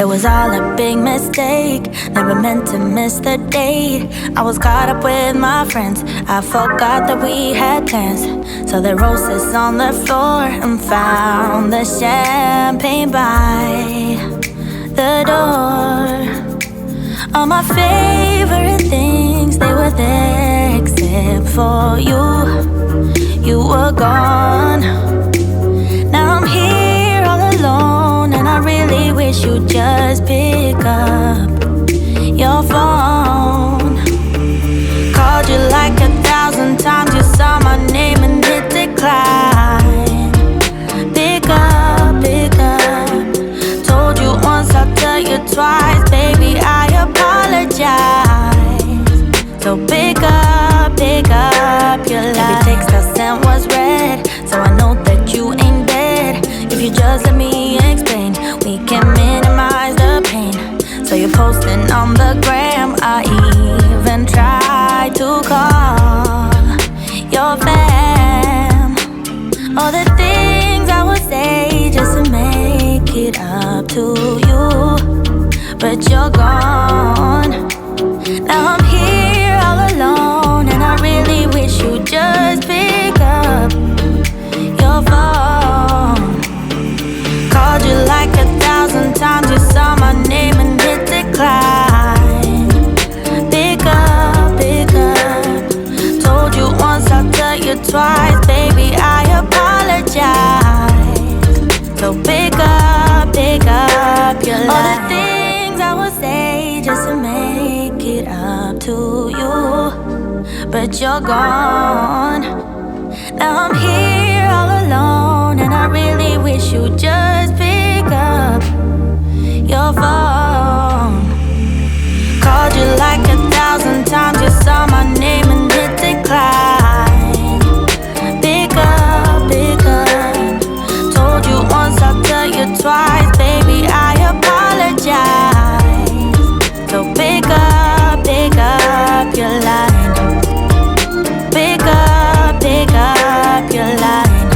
It was all a big mistake, never meant to miss the date. I was caught up with my friends, I forgot that we had plans. So the roses on the floor and found the champagne by the door. All my favorite things, they were there except for you. You were gone. Now I'm here all alone, and I really wish you'd just pick up your phone. Called you like 1,000 times, you saw my name and hit decline. Pick up, pick up. Told you once, I'll tell you twice, baby, I apologize. So pick up your life. Every text I sent was read, so I know that you ain't dead. If you just let me explain, we can minimize the pain. So you're posting on the gram, I even tried to call your fam. All the things I would say just to make it up to you, but you're gone. Now I'm here all alone, and I really wish you'd just pick up your phone. Called you like 1,000 times, you saw my name and hit decline. Pick up, pick up. Told you once, I'll tell you twice, baby, I apologize. So pick up your life. All the things I would say just to make it up to you, but you're gone. Now I'm here all alone, and I really wish you'd just pick up your phone. Called you like 1,000 times, you saw my name and hit decline. Pick up, pick up. Told you once, I'll tell you twice, baby, I apologize. So pick up your line. Pick up your line.